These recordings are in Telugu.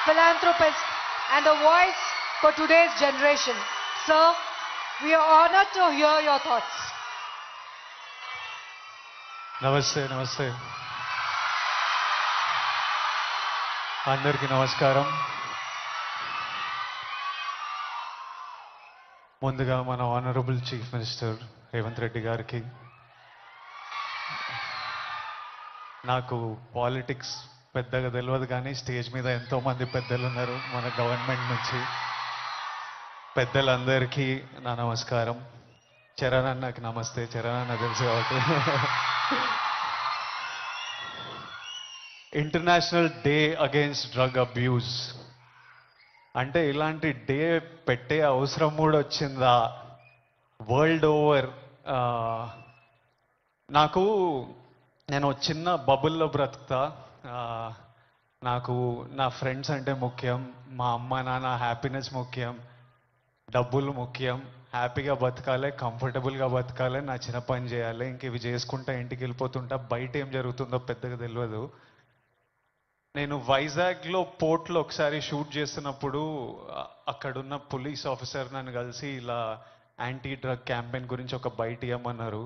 philanthropist, and a voice for today's generation. Sir, we are honored to hear your thoughts. నమస్తే నమస్తే అందరికీ నమస్కారం. ముందుగా మన honourable chief minister Revanth Reddy గారికి, నాకు పాలిటిక్స్ పెద్దగా తెలియదు కానీ స్టేజ్ మీద ఎంతోమంది పెద్దలు ఉన్నారు మన గవర్నమెంట్ నుంచి. పెద్దలందరికీ నా నమస్కారం. చరణ్ అన్నకి నమస్తే. చరణ్ అన్న తెలుసు కాబట్టి. International day against drug abuse అంటే ఇలాంటి డే పెట్టే అవసరం కూడా వచ్చిందా వరల్డ్ ఓవర్? నేను చిన్న బబుల్లో బ్రతుకుతా. నాకు నా ఫ్రెండ్స్ అంటే ముఖ్యం, మా అమ్మ నాన్న హ్యాపీనెస్ ముఖ్యం, డబ్బులు ముఖ్యం, హ్యాపీగా బతకాలి, కంఫర్టబుల్గా బతకాలి, నా చిన్న పని చేయాలి, ఇంక ఇవి చేసుకుంటా ఇంటికి వెళ్ళిపోతుంటా. బయట ఏం జరుగుతుందో పెద్దగా తెలియదు. నేను వైజాగ్లో పోర్ట్లో ఒకసారి షూట్ చేస్తున్నప్పుడు అక్కడున్న పోలీస్ ఆఫీసర్ నన్ను కలిసి ఇలా యాంటీ డ్రగ్ క్యాంపెయిన్ గురించి ఒక బయట ఇవ్వమన్నారు.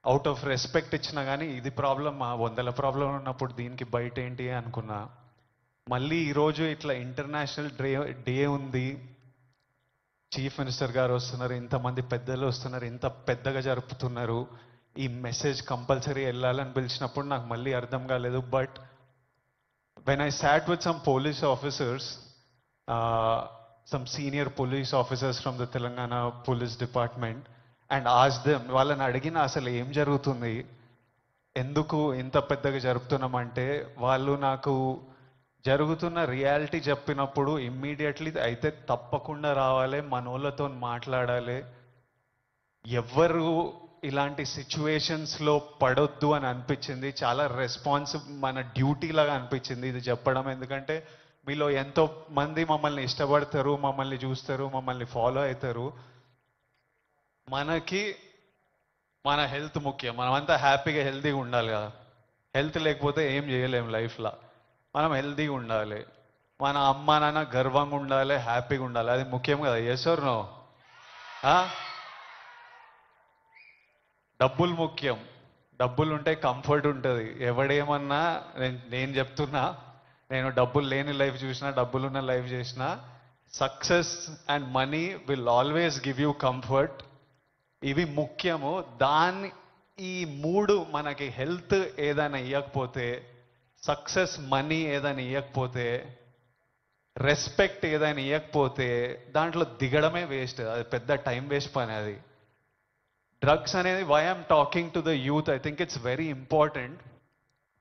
అవుట్ ఆఫ్ రెస్పెక్ట్ ఇచ్చినా కానీ ఇది ప్రాబ్లం, మా 100 ప్రాబ్లం ఉన్నప్పుడు దీనికి బయట ఏంటి అనుకున్నా. మళ్ళీ ఈరోజు ఇట్లా ఇంటర్నేషనల్ డే ఉంది, చీఫ్ మినిస్టర్ గారు వస్తున్నారు, ఇంతమంది పెద్దలు వస్తున్నారు, ఇంత పెద్దగా జరుపుతున్నారు, ఈ మెసేజ్ కంపల్సరీ వెళ్ళాలని పిలిచినప్పుడు నాకు మళ్ళీ అర్థం కాలేదు. But when I sat with some police officers, some senior police officers from the Telangana Police Department, and asked them, వాళ్ళని అడిగిన అసలు ఏం జరుగుతుంది, ఎందుకు ఇంత పెద్దగా జరుపుతున్నామంటే, వాళ్ళు నాకు జరుగుతున్న రియాలిటీ చెప్పినప్పుడు ఇమ్మీడియట్లీ అయితే తప్పకుండా రావాలి, మనోళ్ళతో మాట్లాడాలి, ఎవ్వరు ఇలాంటి సిచ్యువేషన్స్లో పడొద్దు అని అనిపించింది. చాలా మన డ్యూటీ లాగా అనిపించింది ఇది చెప్పడం. ఎందుకంటే మీలో ఎంతో మంది మమ్మల్ని ఇష్టపడతారు, మమ్మల్ని చూస్తారు, మమ్మల్ని ఫాలో అవుతారు. మనకి మన హెల్త్ ముఖ్యం. మనమంతా హ్యాపీగా హెల్తీగా ఉండాలి కదా. హెల్త్ లేకపోతే ఏం చేయలేము లైఫ్లో. మనం హెల్తీగా ఉండాలి, మన అమ్మ నాన్న గర్వంగా ఉండాలి, హ్యాపీగా ఉండాలి, అది ముఖ్యం కదా. Yes or no? డబ్బులు ముఖ్యం. డబ్బులు ఉంటే కంఫర్ట్ ఉంటుంది. ఎవడేమన్నా నేను చెప్తున్నా, నేను డబ్బులు లేని లైఫ్ చూసినా, డబ్బులున్న లైఫ్ చేసినా, success and money will always give you comfort. ఇవి ముఖ్యము. ఈ 3 మనకి హెల్త్ ఏదైనా ఇవ్వకపోతే, సక్సెస్ మనీ ఏదైనా ఇవ్వకపోతే, రెస్పెక్ట్ ఏదైనా ఇవ్వకపోతే దాంట్లో దిగడమే వేస్ట్. అది పెద్ద టైం వేస్ట్ పని. అది డ్రగ్స్ అనేది, why I'm talking to the youth, I think it's very important.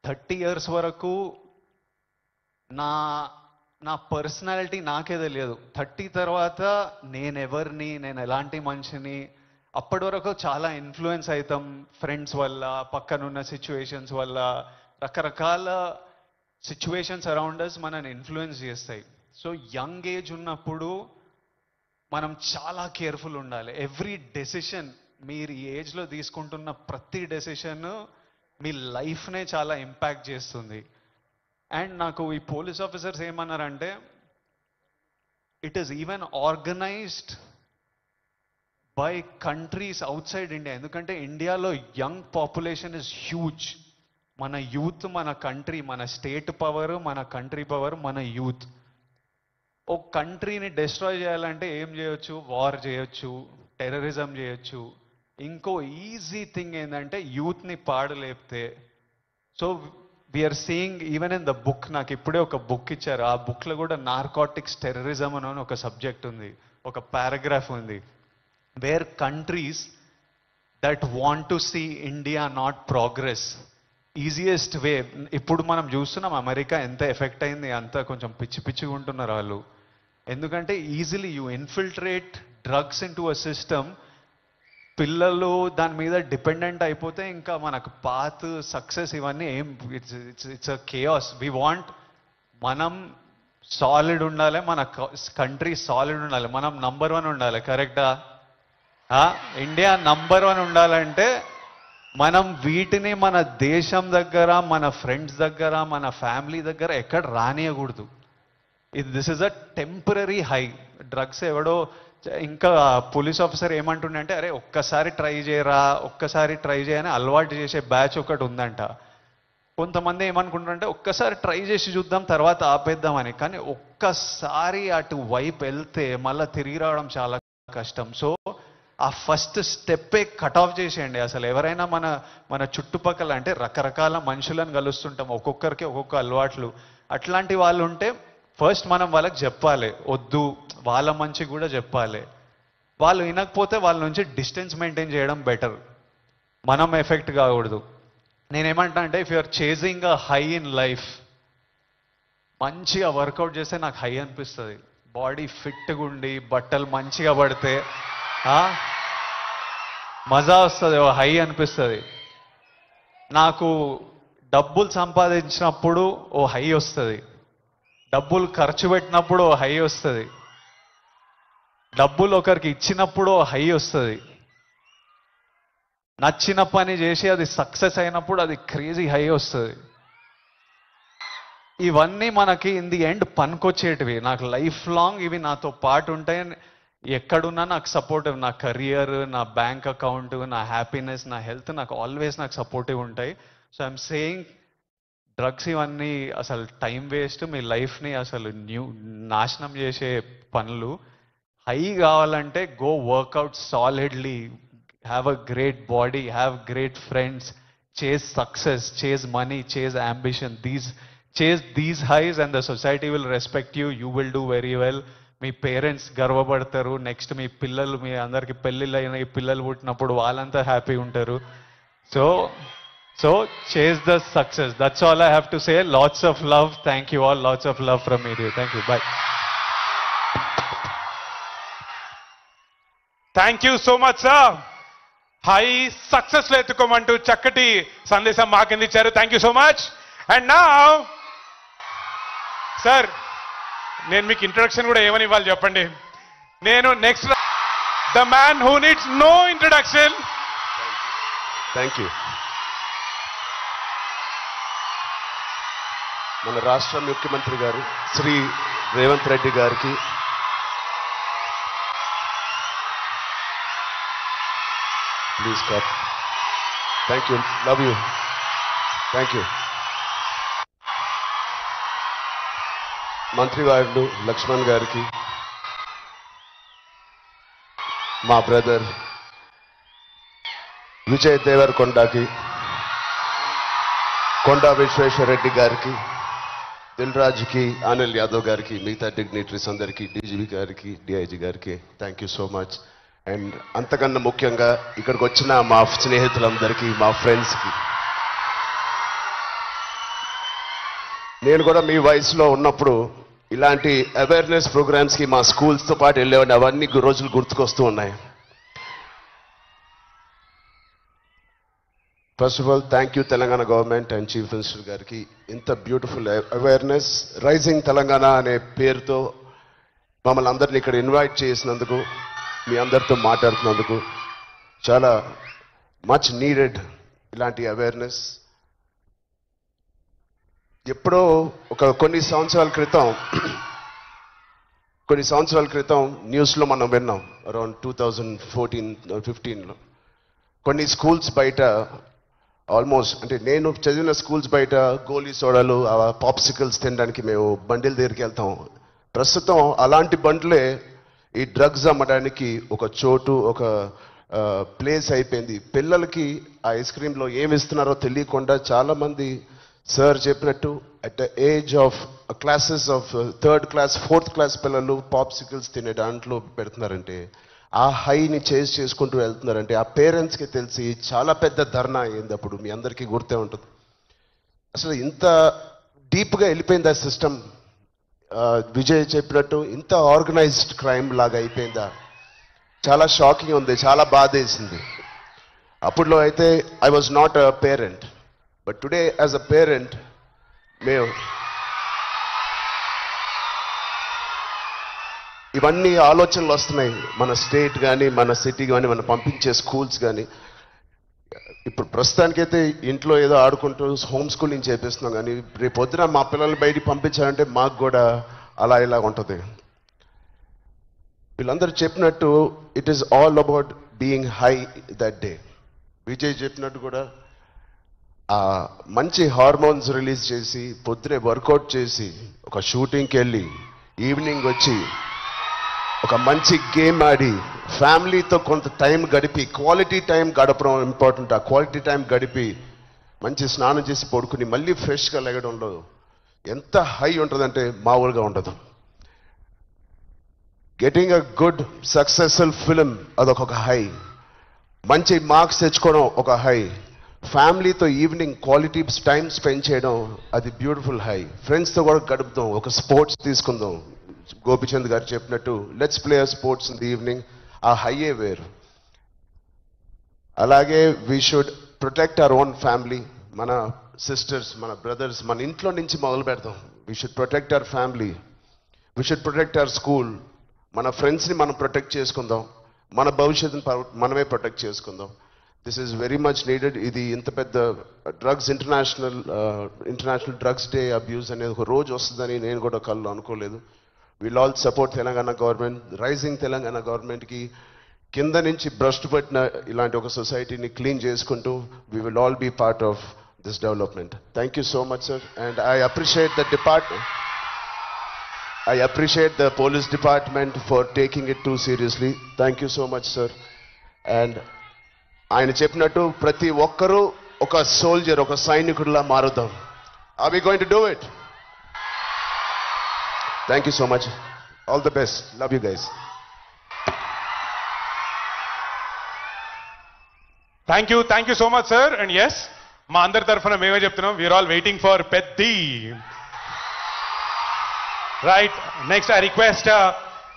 30 years వరకు నా పర్సనాలిటీ నాకే తెలియదు. 30 తర్వాత నేనెవరిని, నేను ఎలాంటి మనిషిని, అప్పటి వరకు చాలా ఇన్ఫ్లుయెన్స్ అవుతాం ఫ్రెండ్స్ వల్ల, పక్కనున్న సిచ్యువేషన్స్ వల్ల. రకరకాల సిచ్యువేషన్స్ అరౌండ్ అస్ మనని ఇన్ఫ్లుయెన్స్ చేస్తాయి. సో యంగ్ ఏజ్ ఉన్నప్పుడు మనం చాలా కేర్ఫుల్ ఉండాలి. ఎవ్రీ డెసిషన్, మీరు ఈ ఏజ్లో తీసుకుంటున్న ప్రతి డెసిషన్ మీ లైఫ్నే చాలా ఇంపాక్ట్ చేస్తుంది. అండ్ నాకు ఈ పోలీస్ ఆఫీసర్స్ ఏమన్నారంటే, it is even organised by countries out side India. ఎందుకంటే ఇండియాలో యంగ్ పాపులేషన్ ఇస్ హ్యూజ్. మన యూత్, మన కంట్రీ, మన స్టేట్ పవర్, మన కంట్రీ పవర్, మన యూత్. ఒక కంట్రీని డిస్ట్రాయ్ చేయాలంటే ఏం చేయొచ్చు? వార్ చేయొచ్చు, టెర్రరిజం చేయొచ్చు. ఇంకో ఈజీ థింగ్ ఏంటంటే యూత్ని పాడలేపితే. So we're seeing even in the book, నాకు ఇప్పుడే ఒక బుక్ ఇచ్చారు, ఆ బుక్లో కూడా నార్కోటిక్స్ టెర్రరిజం అని ఒక సబ్జెక్ట్ ఉంది, ఒక పారాగ్రాఫ్ ఉంది. Where countries that want to see India not progress, easiest way. ఇప్పుడు మనం చూస్తున్నాం అమెరికా ఎంత ఎఫెక్ట్ అయింది, అంత కొంచెం పిచ్చిగా ఉంటున్నారు వాళ్ళు. ఎందుకంటే easily you infiltrate drugs in to a system. పిల్లలు దాని మీద డిపెండెంట్ అయిపోతే ఇంకా మనకు పాత్, సక్సెస్ ఇవన్నీ ఏం, it's a chaos. We want, మనం సాలిడ్ ఉండాలి, మన కంట్రీ సాలిడ్ ఉండాలి, మనం నంబర్ 1 ఉండాలి. కరెక్టా? ఇండియా నంబర్ 1 ఉండాలంటే మనం వీటిని మన దేశం దగ్గర, మన ఫ్రెండ్స్ దగ్గర, మన ఫ్యామిలీ దగ్గర ఎక్కడ రానియకూడదు. This is a temporary high. Drugs ఎవడో ఇంకా పోలీస్ ఆఫీసర్ ఏమంటుండే అంటే, అరే ఒక్కసారి ట్రై చేయరా, ఒక్కసారి ట్రై చేయని అలవాటు చేసే బ్యాచ్ ఒకటి ఉందంట. కొంతమంది ఏమనుకుంటారంటే ఒక్కసారి ట్రై చేసి చూద్దాం తర్వాత ఆపేద్దామని. కానీ ఒక్కసారి అటు వైపు వెళ్తే మళ్ళీ తిరిగి రావడం చాలా కష్టం. సో ఆ ఫస్ట్ స్టెప్పే కట్ ఆఫ్ చేసేయండి. అసలు ఎవరైనా మన చుట్టుపక్కల అంటే రకరకాల మనుషులను కలుస్తుంటాం, ఒక్కొక్కరికి ఒక్కొక్క అలవాట్లు. అట్లాంటి వాళ్ళు ఉంటే ఫస్ట్ మనం వాళ్ళకి చెప్పాలి, వద్దు, వాళ్ళ మంచి కూడా చెప్పాలి. వాళ్ళు వినకపోతే వాళ్ళ నుంచి డిస్టెన్స్ మెయింటైన్ చేయడం బెటర్, మనం ఎఫెక్ట్ కాకూడదు. నేనేమంటా అంటే, if you're chasing a high in life, మంచిగా వర్కౌట్ చేస్తే నాకు హై అనిపిస్తుంది. బాడీ ఫిట్గా ఉండి బట్టలు మంచిగా పడితే మజా వస్తుంది, హై అనిపిస్తుంది. నాకు డబ్బులు సంపాదించినప్పుడు ఓ హై వస్తుంది, డబ్బులు ఖర్చు పెట్టినప్పుడు ఓ హై వస్తుంది, డబ్బులు ఒకరికి ఇచ్చినప్పుడు ఓ హై వస్తుంది, నచ్చిన పని చేసి అది సక్సెస్ అయినప్పుడు అది క్రేజీ హై వస్తుంది. ఇవన్నీ మనకి ఇన్ ది ఎండ్ పనికొచ్చేటివి. నాకు లైఫ్ లాంగ్ ఇవి నాతో పాటు ఉంటాయి. ఎక్కడున్నా నాకు సపోర్టివ్, నా కెరియర్, నా బ్యాంక్ అకౌంట్, నా హ్యాపీనెస్, నా హెల్త్ నాకు ఆల్వేస్ నాకు సపోర్టివ్ ఉంటాయి. సో ఐఎమ్ సేయింగ్, డ్రగ్స్ ఇవన్నీ అసలు టైం వేస్ట్, మీ లైఫ్ని అసలు నాశనం చేసే పనులు. హై కావాలంటే go workout solidly, have a great body, have great friends, chase success, chase money, chase ambition. Chase these highs and the society will respect you. You will do very well. మీ పేరెంట్స్ గర్వపడతారు. నెక్స్ట్ మీ పిల్లలు, మీ అందరికి పెళ్ళిళ్ళు అయిన పిల్లలు పుట్టినప్పుడు వాళ్ళంతా హ్యాపీ ఉంటారు. So chase the success. That's all I have to say. Lots of love. Thank you all. Lots of love from me. Thank you. Bye. Thank you so much sir. High success లో ఎత్తుకోమంటూ చక్కటి సందేశం మాకిందిచ్చారు. Thank you so much. And now sir, నేను మీకు ఇంట్రొడక్షన్ కూడా ఏమని ఇవ్వాలి చెప్పండి. నేను next the man who needs no introduction. Thank you. మన రాష్ట్ర ముఖ్యమంత్రి గారు శ్రీ రేవంత్ రెడ్డి గారికి, ప్లీజ్ కప్. Thank you. Love you. Thank you. మంత్రివారులు లక్ష్మణ్ గారికి, మా బ్రదర్ విజయ్ దేవరకొండకి, కొండా విశ్వేశ్వరరెడ్డి గారికి, దిల్ రాజుకి, అనిల్ యాదవ్ గారికి, మిగతా డిగ్నిటరీస్ అందరికీ, డీజీపీ గారికి, డిఐజీ గారికి thank you so much. And అంతకన్నా ముఖ్యంగా ఇక్కడికి వచ్చిన మా స్నేహితులందరికీ, మా ఫ్రెండ్స్కి, నేను కూడా మీ వయసులో ఉన్నప్పుడు ఇలాంటి అవేర్నెస్ ప్రోగ్రామ్స్కి మా స్కూల్స్తో పాటు వెళ్ళేవాడిని. అవన్నీ రోజులు గుర్తుకొస్తూ ఉన్నాయి. First of all thank you Telangana government and chief minister గారికి. ఇంత బ్యూటిఫుల్ అవేర్నెస్ రైజింగ్ తెలంగాణ అనే పేరుతో మమ్మల్ని అందరినీ ఇక్కడ ఇన్వైట్ చేసినందుకు, మీ అందరితో మాట్లాడుతున్నందుకు చాలా మచ్ నీడెడ్ ఇలాంటి అవేర్నెస్. ఎప్పుడో కొన్ని సంవత్సరాల క్రితం న్యూస్లో మనం విన్నాం, అరౌండ్ 2014-15లో కొన్ని స్కూల్స్ బయట ఆల్మోస్ట్, అంటే నేను చదివిన స్కూల్స్ బయట గోలీ సోడాలు, పాప్సికల్స్ తినడానికి మేము బండిల దగ్గరికి వెళ్తాం. ప్రస్తుతం అలాంటి బండ్లే ఈ డ్రగ్స్ అమ్మడానికి ఒక చోటు, ఒక ప్లేస్ అయిపోయింది. పిల్లలకి ఆ ఐస్ క్రీమ్లో ఏమి ఇస్తున్నారో తెలియకుండా చాలామంది సార్ చెప్పినట్టు at the age of classes of 3rd class 4th class పిల్లలు పాప్సికల్స్ తినే దాంట్లో పెడుతున్నారంటే, ఆ హైని చేజ్ చేసుకుంటూ వెళ్తున్నారంటే ఆ పేరెంట్స్కి తెలిసి చాలా పెద్ద ధర్నా అయింది. అప్పుడు మీ అందరికీ గుర్తే ఉంటుంది. అసలు ఇంత డీప్గా వెళ్ళిపోయింది ఆ సిస్టమ్. విజయ్ చెప్పినట్టు ఇంత ఆర్గనైజ్డ్ క్రైమ్ లాగా అయిపోయిందా? చాలా షాకింగ్ ఉంది, చాలా బాధ వేసింది. అప్పుడులో అయితే I was not a parent, but today as a parent మేము ఇవన్నీ ఆలోచనలు వస్తున్నాయి. మన స్టేట్ కానీ, మన సిటీ కానీ, మనం పంపించే స్కూల్స్ కానీ. ఇప్పుడు ప్రస్తుతానికైతే ఇంట్లో ఏదో ఆడుకుంటూ హోమ్ స్కూలింగ్ చేపిస్తున్నాం, కానీ రేపు పొద్దున మా పిల్లల్ని బయటికి పంపించాలంటే మాకు కూడా అలా ఇలా ఉంటుంది. వీళ్ళందరూ చెప్పినట్టు it is all about being high that day. Vijay చెప్పినట్టు కూడా మంచి హార్మోన్స్ రిలీజ్ చేసి పొద్దునే వర్కౌట్ చేసి ఒక షూటింగ్కి వెళ్ళి ఈవినింగ్ వచ్చి ఒక మంచి గేమ్ ఆడి ఫ్యామిలీతో కొంత టైం గడిపి క్వాలిటీ టైం గడపడం ఇంపార్టెంట్. ఆ క్వాలిటీ టైం గడిపి మంచి స్నానం చేసి పడుకుని మళ్ళీ ఫ్రెష్గా లెగడంలో ఎంత హై ఉంటుందంటే మామూలుగా ఉండదు. Getting a good successful film అదొక హై. మంచి మార్క్స్ తెచ్చుకోవడం ఒక హై. ఫ్యామిలీతో ఈవినింగ్ క్వాలిటీ టైం స్పెండ్ చేయడం అది బ్యూటిఫుల్ హై. ఫ్రెండ్స్తో కూడా గడుపుదాం, ఒక స్పోర్ట్స్ తీసుకుందాం. గోపిచంద్ గారు చెప్పినట్టు let's play sports in the evening. ఆ హైయే వేరు. అలాగే we should protect our own family. మన సిస్టర్స్, మన బ్రదర్స్, మన ఇంట్లో నుంచి మొదలు పెడతాం. We should protect our family, we should protect our school. మన ఫ్రెండ్స్ని మనం ప్రొటెక్ట్ చేసుకుందాం, మన భవిష్యత్తుని మనమే ప్రొటెక్ట్ చేసుకుందాం. This is very much needed. ఇది ఇంత పెద్ద drugs international drugs day abuse అనేది ఒక రోజు వస్తుందని నేను కూడా కళ్ళు అనుకోలేదు. Will all support Telangana government, rising Telangana గవర్నమెంట్కి కింద నుంచి భ్రష్టు పట్టిన ఇలాంటి ఒక సొసైటీని క్లీన్ చేసుకుంటూ we will all be part of this development. Thank you so much sir. And I appreciate the department. I appreciate the police department for taking it too seriously. Thank you so much, sir. And ఆయన చెప్పినట్టు ప్రతి ఒక్కరూ ఒక సోల్జర్, ఒక సైనికుడిలా మారుదాం. Are we going to do it? Thank you so much. All the best. Love you guys. Thank you so much, sir. And yes, మా అందరి తరఫున మేమే చెప్తున్నాం, we're all waiting for Peddi. Right. Next, I request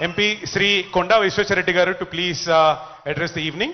MP Sri Konda Vishweshwar Reddy garu to please address the evening.